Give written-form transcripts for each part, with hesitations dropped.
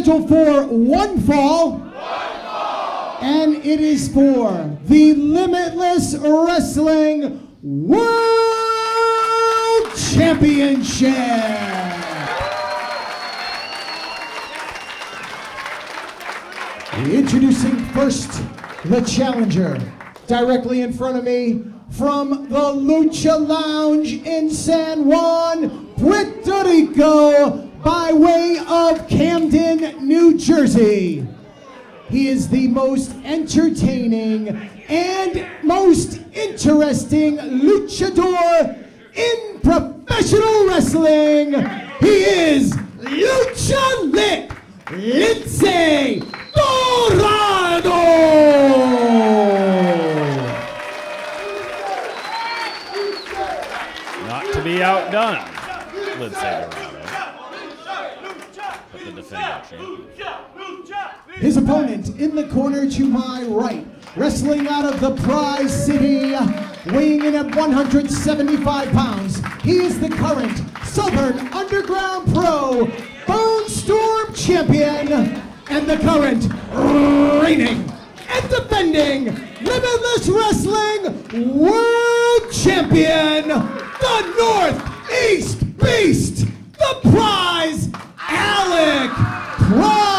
scheduled for one fall. And it is for the Limitless Wrestling World Championship. Introducing first, the challenger. Directly in front of me, from the Lucha Lounge in San Juan, Puerto Rico, by way of Camden, New Jersey. He is the most entertaining and most interesting luchador in professional wrestling. He is Lucha Lit, Lince Dorado! Not to be outdone, Lince Dorado, but the defending champion. His opponent in the corner to my right, wrestling out of the Prize City, weighing in at 175 pounds. He is the current Southern Underground Pro Bone Storm champion and the current reigning and defending Limitless Wrestling World Champion, the Northeast Beast, the Prize, Alec Price.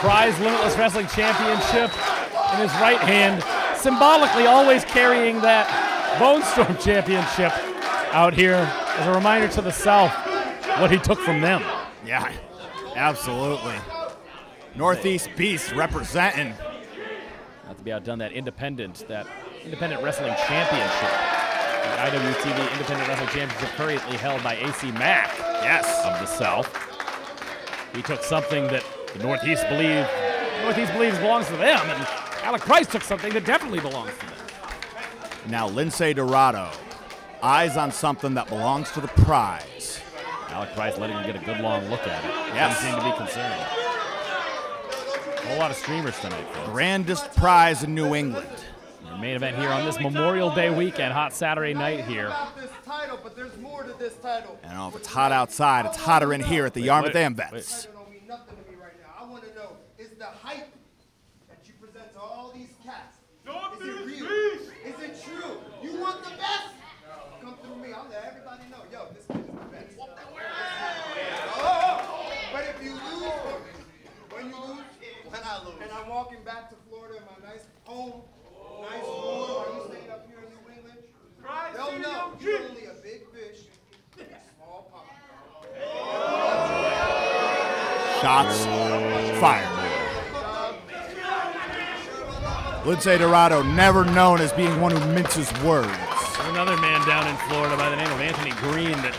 Prize Limitless Wrestling Championship in his right hand, symbolically always carrying that Bone Storm Championship out here as a reminder to the South what he took from them. Yeah, absolutely. Northeast Beast representing. Not to be outdone, that independent wrestling championship. The IWTV Independent Wrestling Championship currently held by AC Mack, yes, of the South. He took something that the Northeast believes belongs to them, and Alec Price took something that definitely belongs to them. Now Lince Dorado, eyes on something that belongs to the Prize. Alec Price letting him get a good long look at it. Yes. Doesn't seem to be concerned. A whole lot of streamers tonight, folks. Grandest prize in New England. The main event here on this Memorial Day weekend, hot Saturday night here. This title, but there's more to this title. And if it's hot outside, it's hotter in here at the Yarmouth Ambets. This title don't mean nothing to me right now. I want to know, is the hype that you present to all these cats, is it real? Is it true? You want the best? Come through me. I'll let everybody know. Yo, this kid is the best. Oh, but if you lose, when you lose, when I lose, and I'm walking back to Florida in my nice home, nice warm, are you staying up here in New England? They'll know you're only a big fish in a small pond. Shots fired. Lince Dorado, never known as being one who minces words. There's another man down in Florida by the name of Anthony Green that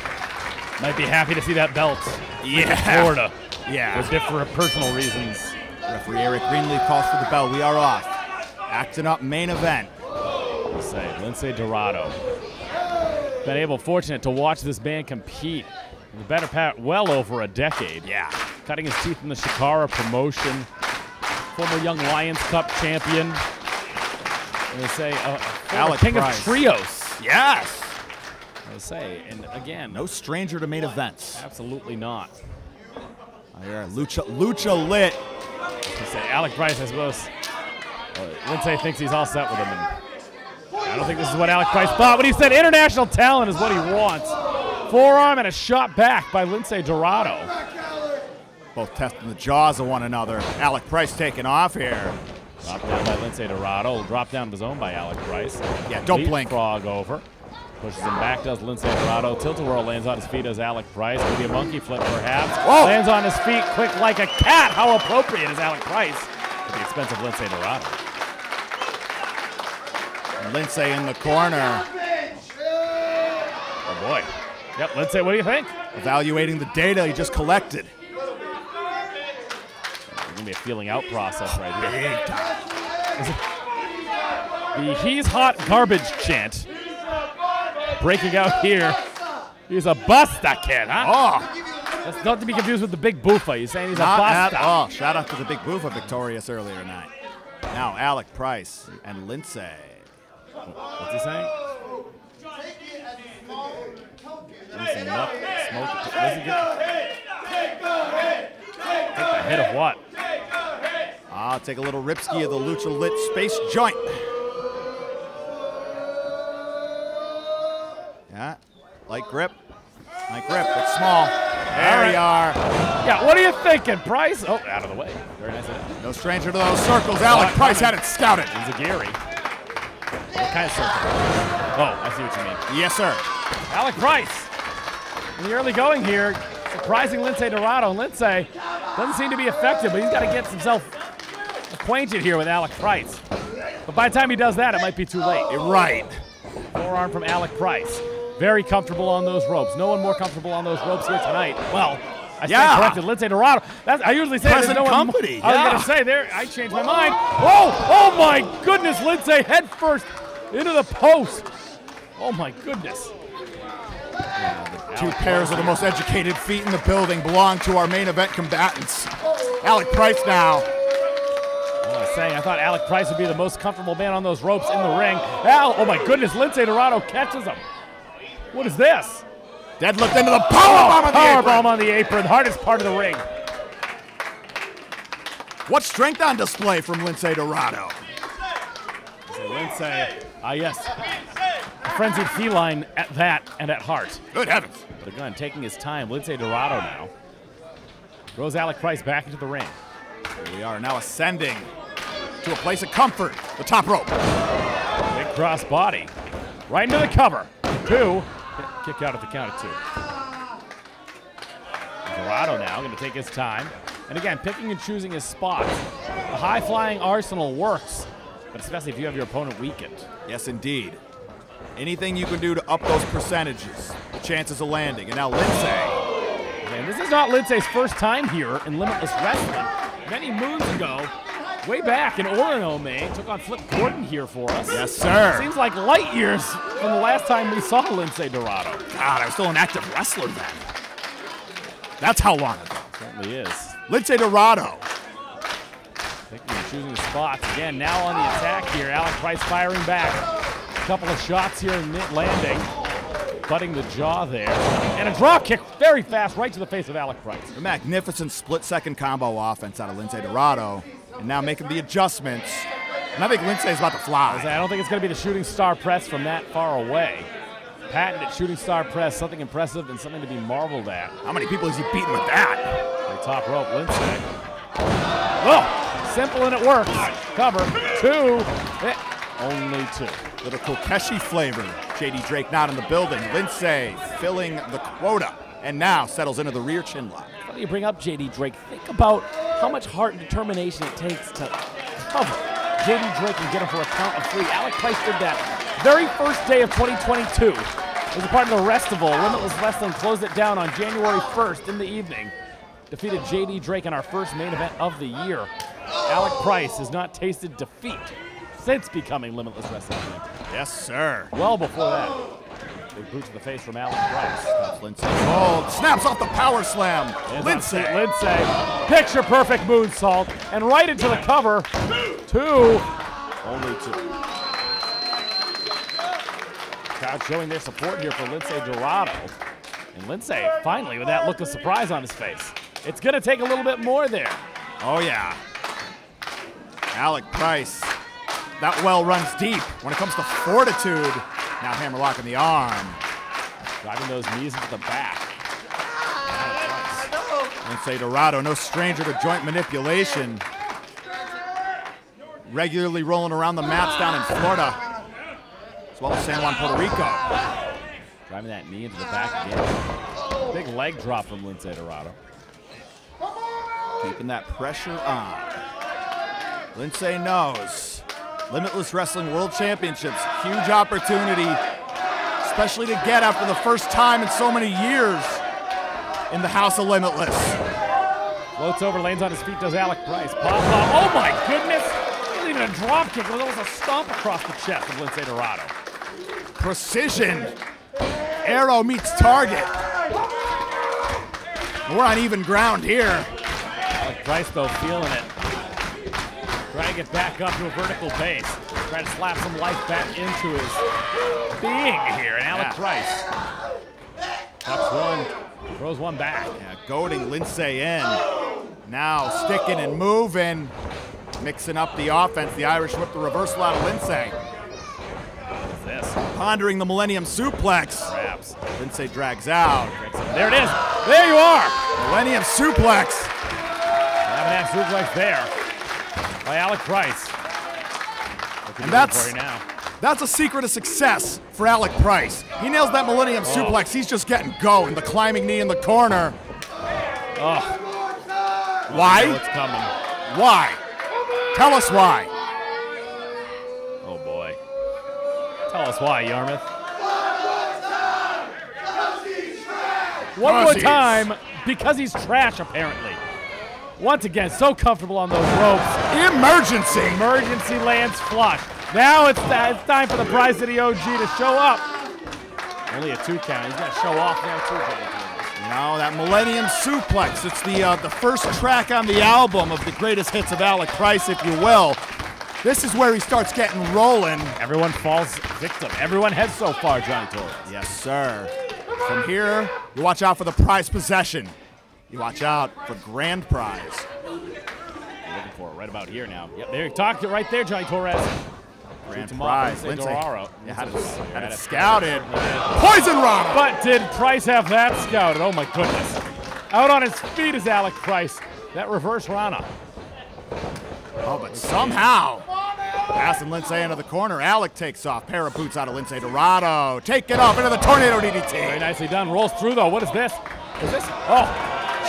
might be happy to see that belt in Florida. Yeah. For personal reasons. Referee Eric Greenlee calls for the bell. We are off. Acting up main event. We'll say Lince Dorado. Been fortunate to watch this band compete in the better part well over a decade. Yeah. Cutting his teeth in the Shikara promotion. Former Young Lions Cup champion. And they say Alec King Price. of Trios. Yes. I say, and again, No stranger to main events. absolutely not. Here, Lucha Lit. I say Alec Price, I suppose. Lince thinks he's all set with him, and I don't think this is what Alec Price thought when he said international talent is what he wants. Forearm and a shot back by Lince Dorado. Both testing the jaws of one another. Alec Price taking off here. Drop down by Lince Dorado. Drop down of his own by Alec Price. Yeah, don't blink. Frog over. Pushes him back, does Lince Dorado. Tilt-a-whirl lands on his feet as Alec Price. Maybe a monkey flip, perhaps. Whoa. Lands on his feet, quick like a cat. How appropriate is Alec Price at the expense of Lince Dorado. Lince in the corner. Oh, boy. Yep, Lince, what do you think? Evaluating the data he just collected. It's going to be a feeling out process right here. Big time. The He's Hot Garbage chant breaking out here. He's a Busta kid, huh? Oh, That's not to be confused with the Big Boofa. He's saying he's not a at Busta. all. Shout out to the Big Boofa victorious earlier tonight. Now Alec Price and Lince. What's he saying? Take it as a small token. Small Take the hit of what? I'll take a little ripski of the Lucha Lit Space Joint. Yeah, light grip. Light grip, it's small. There you are. Yeah, what are you thinking, Price? Oh, out of the way. Very nice. No stranger to those circles. Alec Price had it scouted. Enziguri. What kind of circle? Oh, I see what you mean. Yes, sir. Alec Price. In the early going here, surprising Lince Dorado. Lince doesn't seem to be effective, but he's got to get himself acquainted here with Alec Price. But by the time he does that, it might be too late. Right. Forearm from Alec Price. Very comfortable on those ropes. No one more comfortable on those ropes here tonight. Well, I stand corrected. Lince Dorado. I usually say there's no company. I was going to say there. I changed my mind. Oh my goodness! Lince head first into the post. Oh my goodness. Two pairs of the most educated feet in the building belong to our main event combatants. Alec Price now. I was saying, I thought Alec Price would be the most comfortable man on those ropes in the ring. Oh my goodness! Lince Dorado catches him. What is this? Deadlift into the powerbomb on the apron. Powerbomb on the apron, hardest part of the ring. What strength on display from Lince Dorado? Lince, yes. A frenzied feline at that and at heart. Good heavens. But again, taking his time, Lince Dorado now throws Alec Price back into the ring. Here we are now ascending to a place of comfort, the top rope. Big cross body, right into the cover. 2. Kick out at the count of 2. Dorado now going to take his time. And again, picking and choosing his spots. The high-flying arsenal works, but especially if you have your opponent weakened. Yes, indeed. Anything you can do to up those percentages, the chances of landing. And now Lince. And this is not Lince's first time here in Limitless Wrestling. Many moons ago, way back in Orono, Maine, took on Flip Gordon here for us. Yes, sir. Seems like light years from the last time we saw Lince Dorado. God, I was still an active wrestler then. That's how long ago. Certainly is. Lince Dorado. Picking and choosing the spots. Again, now on the attack here. Alec Price firing back. A couple of shots here and landing. Butting the jaw there. And a drop kick very fast right to the face of Alec Price. A magnificent split-second combo offense out of Lince Dorado. And now making the adjustments. And I think Lince is about to fly. I don't think it's going to be the shooting star press from that far away. Patented shooting star press, something impressive and something to be marveled at. How many people is he beating with that? The top rope, Lince. Oh, simple and it works. Cover, 2. Only 2. Little Kokeshi flavor. JD Drake not in the building. Lince filling the quota. And now settles into the rear chin lock. Funny you bring up JD Drake. Think about how much heart and determination it takes to cover JD Drake and get him for a count of 3. Alec Price did that very first day of 2022. As a part of the Restival, Limitless Wrestling closed it down on January 1st in the evening. Defeated JD Drake in our first main event of the year. Alec Price has not tasted defeat since becoming Limitless Wrestling champion. Yes, sir. Well before that. Big boot to the face from Alec Price. That's Lince. Oh, snaps off the power slam. Lince. Picture perfect moonsault. And right into the cover. 2. Only 2. Crowd showing their support here for Lince Dorado. And Lince finally with that look of surprise on his face. It's going to take a little bit more there. Oh, yeah. Alec Price. That well runs deep when it comes to fortitude. Now hammerlock in the arm. Driving those knees into the back. Lince Dorado, no stranger to joint manipulation. Regularly rolling around the mats down in Florida, as well as San Juan, Puerto Rico. Driving that knee into the back again. Big leg drop from Lince Dorado. Keeping that pressure on. Lince knows. Limitless Wrestling World Championships, huge opportunity, especially to get after the first time in so many years in the House of Limitless. Floats over, lands on his feet, does Alec Price. Pop, pop. Oh my goodness! Not even a drop kick, but it was a stomp across the chest of Lince Dorado. Precision. Arrow meets target. We're on even ground here. Alec Price, though, feeling it. Trying to get back up to a vertical base. Trying to slap some life back into his being here. And Alec Price. Tucks one, Throws one back. Yeah, goading Lindsay in. Now sticking and moving. Mixing up the offense. The Irish whip the reversal out of Lindsay. What's this? Pondering the Millennium Suplex. Grabs. Lindsay drags out. There it is. There you are. Millennium Suplex. Have an suplex there by Alec Price. And that's a secret of success for Alec Price. He nails that Millennium Suplex. He's just getting going. The climbing knee in the corner. Oh. Why? What's coming? Why? Tell us why. Oh boy. Tell us why, Yarmouth. One more time, because he's trash, apparently. Once again, so comfortable on those ropes. Emergency. Emergency lands flush. Now it's time for the Prize City OG to show up. Only a 2 count. He's got to show off now, too. No, that Millennium Suplex. It's the first track on the album of the greatest hits of Alec Price, if you will. This is where he starts getting rolling. Everyone falls victim. Everyone has so far, Johnny Torres. Yes, sir. From here, you watch out for the prize possession. You watch out for grand prize. You're looking for it right about here now. Yep, there you talked it right there, Johnny Torres. Grand prize. Lindsay Had it scouted. Poison Rana! But did Price have that scouted? Oh my goodness. Out on his feet is Alec Price. That reverse Rana. Oh, but somehow, passing Lindsay into the corner. Alec takes off. Pair of boots out of Lindsay Dorado. Take it off into the tornado DDT. Very nicely done. Rolls through though. What is this? Is this? Oh.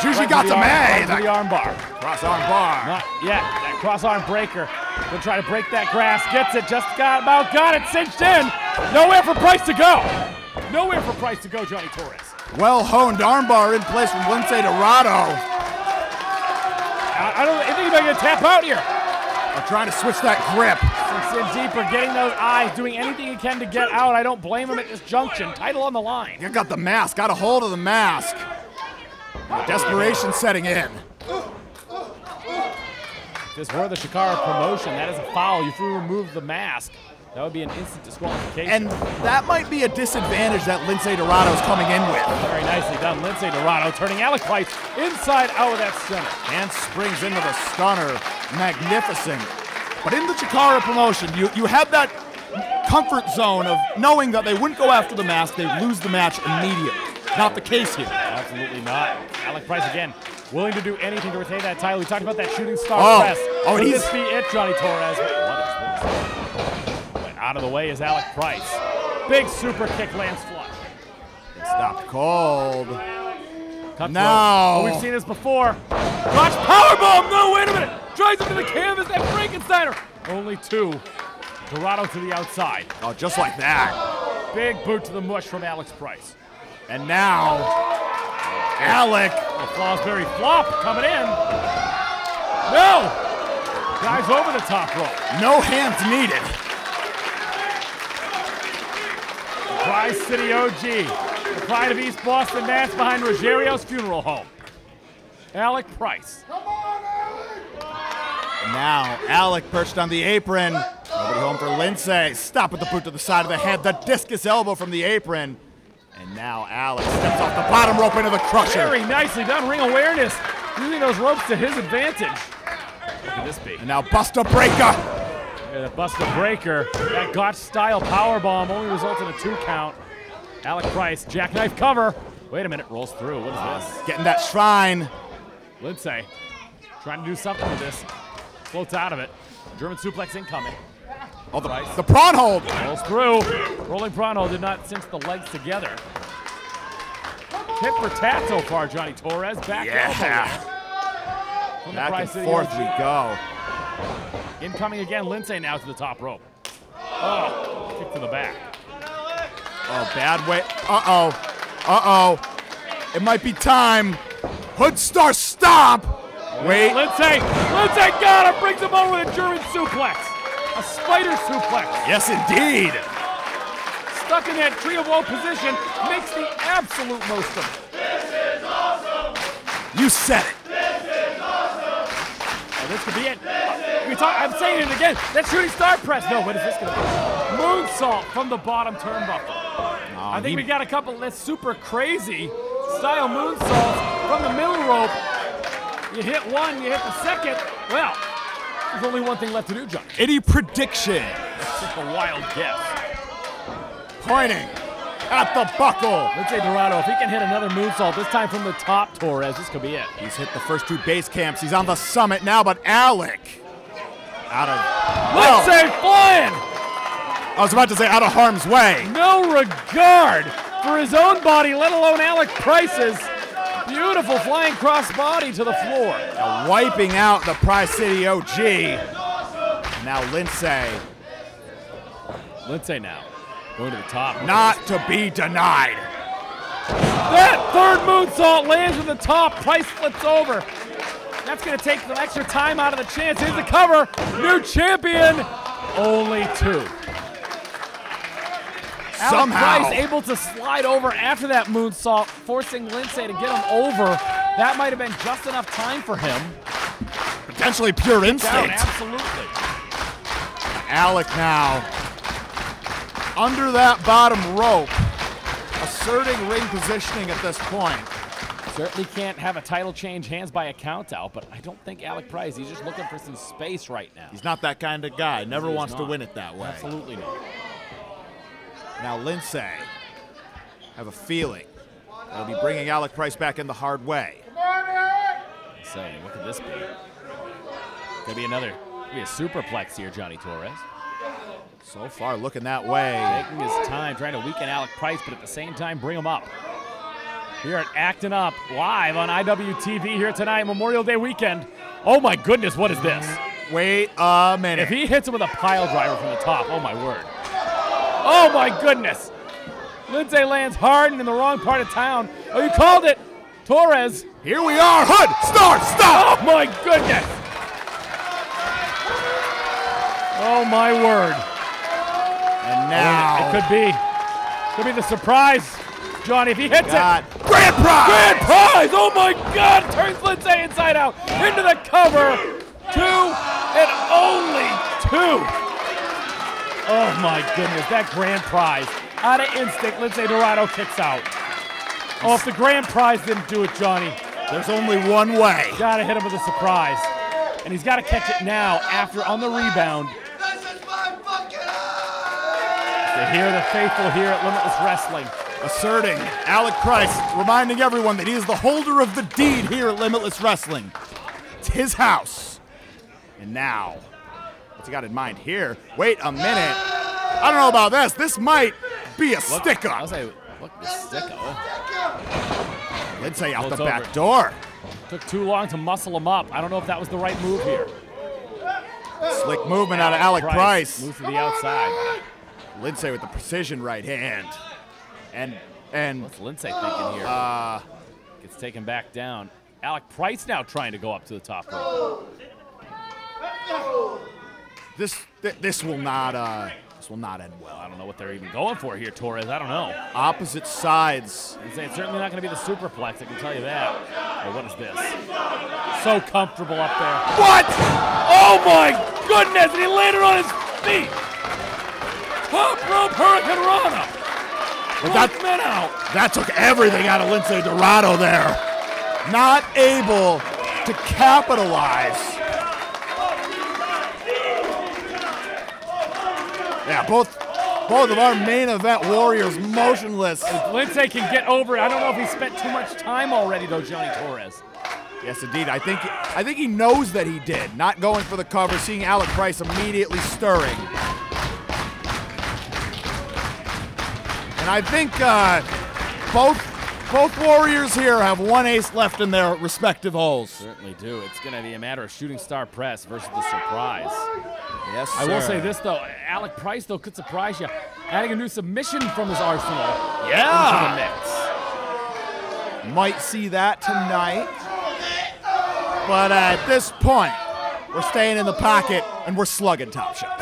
Usually got to May. The arm bar. Cross arm bar. Not yet. That cross arm breaker. Gonna try to break that grass. Gets it. Just about got it. Cinched in. Nowhere for Price to go. Nowhere for Price to go, Johnny Torres. Well honed arm bar in place from Lindsay Dorado. I think he might get tap out here. I'm trying to switch that grip. Sinks in deeper, getting those eyes, doing anything he can to get out. I don't blame him at this junction. Title on the line. You got the mask. Got a hold of the mask. Desperation setting in. If this were the Shikara promotion, that is a foul. If you remove the mask, that would be an instant disqualification. And that might be a disadvantage that Lindsay Dorado is coming in with. Very nicely done. Lindsay Dorado turning Alec Price inside out of that stunner. And springs into the stunner. Magnificent. But in the Chikara promotion, you have that comfort zone of knowing that they wouldn't go after the mask, they'd lose the match immediately. Not the case here. Absolutely not. Alec Price again, willing to do anything to retain that title. We talked about that shooting star press. Would this be it, Johnny Torres? What is this? But out of the way is Alec Price. Big super kick lands flush. Stopped cold. Now. Oh, we've seen this before. Watch powerbomb. No, wait a minute. Drives him to the canvas. That Frankensteiner. Only 2. Dorado to the outside. Oh, just like that. Big boot to the mush from Alex Price. And now, Alec. Fosbury flop coming in. No. Guys over the top rope. No hands needed. Prize City OG. The pride of East Boston, Mass behind Rogerio's funeral home. Alec Price. Come on, Alec! And now, Alec perched on the apron. Nobody home for Lindsay. Stop with the boot to the side of the head. The discus elbow from the apron. And now Alec steps off the bottom rope into the crusher. Very nicely done. Ring awareness. Using those ropes to his advantage. What could this be? And now Buster Breaker. Yeah, the Buster Breaker. That Gotch-style powerbomb only results in a 2 count. Alec Price, jackknife cover. Wait a minute, rolls through. What is this? Getting that shrine. Lindsay trying to do something with this. Floats out of it. German suplex incoming. Oh, the prawn hold. Rolls through. Rolling prawn hold did not cinch the legs together. Hit for tat so far, Johnny Torres. Back Back and forth we go. Incoming again, Lindsay now to the top rope. Oh, kick to the back. Oh, bad way. Uh-oh. Uh-oh. It might be time. Hood Star stomp. Wait. Lindsay got him. Brings him over with a German suplex. A spider suplex. Yes, indeed. Stuck in that tree of woe position, makes the absolute most of it. This is awesome. You said it. This is awesome. Oh, this could be it. I'm saying it again. That shooting star press. No, what is this going to be? Moonsault from the bottom turnbuckle. I think we got a couple that's super crazy. style moonsaults from the middle rope. You hit one, you hit the second. Well, there's only one thing left to do, John. Any prediction? That's just a wild guess. Pointing at the buckle. Let's say Dorado, if he can hit another moonsault, this time from the top, Torres, this could be it. He's hit the first 2 base camps. He's on the summit now, but Alec out of... Let's say flying! I was about to say out of harm's way. No regard for his own body, let alone Alec Price's. Beautiful flying crossbody to the floor. Now wiping out the Prize City OG. Now Lindsay. Lindsay now going to the top. Not to be denied. That third moonsault lands at the top. Price flips over. That's going to take some extra time out of the chance. Here's the cover. New champion. Only 2. Alec Price able to slide over after that moonsault, forcing Lindsay to get him over. That might have been just enough time for him. Potentially pure instinct. Absolutely. Alec now under that bottom rope, asserting ring positioning at this point. Certainly can't have a title change hands by a count out, but I don't think Alec Price, he's just looking for some space right now. He's not that kind of guy. Never wants to win it that way. Absolutely not. Now Lindsay, have a feeling they'll be bringing Alec Price back in the hard way. Say, what could this be? Could be another, a superplex here, Johnny Torres. So far, looking that way. Taking his time, trying to weaken Alec Price, but at the same time, bring him up. Here at Acting Up, live on IWTV here tonight, Memorial Day weekend. Oh my goodness, what is this? Wait a minute. If he hits him with a pile driver from the top, oh my word. Oh my goodness. Lindsay lands hard and in the wrong part of town. Oh, you called it. Torres. Here we are. Hood, start, stop. Oh my goodness. Oh my word. And now. It could be the surprise, Johnny, if he hits it. Grand prize. Grand prize. Oh my God. Turns Lindsay inside out into the cover. 2 and only 2. Oh my goodness, that grand prize. Out of instinct, Lindsay Dorado kicks out. Oh, if the grand prize didn't do it, Johnny. There's only one way. Gotta hit him with a surprise. And he's gotta catch it now after on the rebound. This is my fucking To hear the faithful here at Limitless Wrestling. Asserting Alec Price, reminding everyone that he is the holder of the deed here at Limitless Wrestling. It's his house. And now, what's he got in mind here? Wait a minute. I don't know about this. This might be a stick-up. I'll say, look, the stick-up. Lindsay out the It's back over. door. Took too long to muscle him up. I don't know if that was the right move here. Slick movement out of Alec Price. Moves to the outside. Lindsay with the precision right hand. And What's Lindsay thinking here? Gets taken back down. Alec Price now trying to go up to the top rope. this will not end well. I don't know what they're even going for here, Torres. I don't know. Opposite sides. It's certainly not going to be the superplex, I can tell you that. Oh, what is this? So comfortable up there. What? Oh my goodness, and he landed on his feet. Top rope Hurricane Rana. Men out. That took everything out of Lindsay Dorado there. Not able to capitalize. Yeah, both of our main event warriors motionless. Lindsay can get over it. I don't know if he spent too much time already, though, Johnny Torres. Yes, indeed. I think he knows that he did. Not going for the cover, seeing Alec Price immediately stirring. And I think both warriors here have one ace left in their respective holes. Certainly do. It's going to be a matter of shooting star press versus the surprise. Yes, sir. I will say this, though. Alec Price, though, could surprise you. Adding a new submission from his arsenal into the mix. Might see that tonight. But at this point, we're staying in the pocket and we're slugging Top Shot.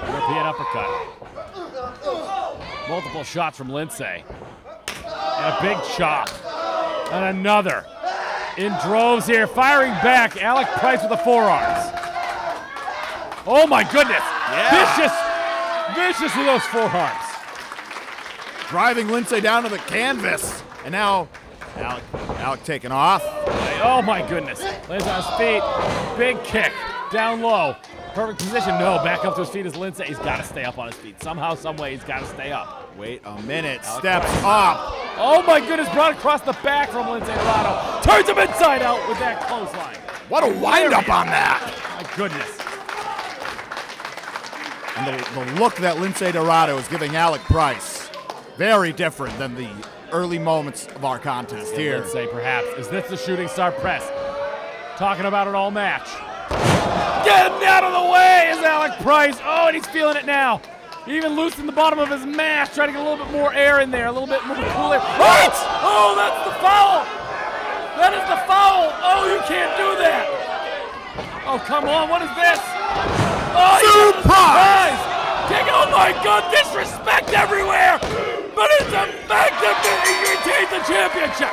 European uppercut. Multiple shots from Lindsay. And a big chop. And another. In droves here, firing back. Alec Price with the forearms. Oh my goodness. Yeah. Vicious with those forearms. Driving Lindsay down to the canvas. And now Alec taking off. Oh my goodness. Lands on his feet. Big kick. Down low. Perfect position. No, back up to his feet is Lince. He's got to stay up on his feet. Somehow, some way, he's got to stay up. Wait a minute. Steps up. Oh my goodness. Brought across the back from Lince Dorado. Turns him inside out with that clothesline. What a wind-up on that. My goodness. And the look that Lince Dorado is giving Alec Price, very different than the early moments of our contest here. Lince, perhaps. Is this the shooting star press? Talking about it all match. Getting out of the way is Alec Price. Oh, and he's feeling it now. He even loosened the bottom of his mask, trying to get a little bit more air in there, a little bit more cool air. What? Oh, that's the foul. That is the foul. Oh, you can't do that. Oh, come on. What is this? Oh, surprise! Oh my God, disrespect everywhere, but it's effective. He retains the championship.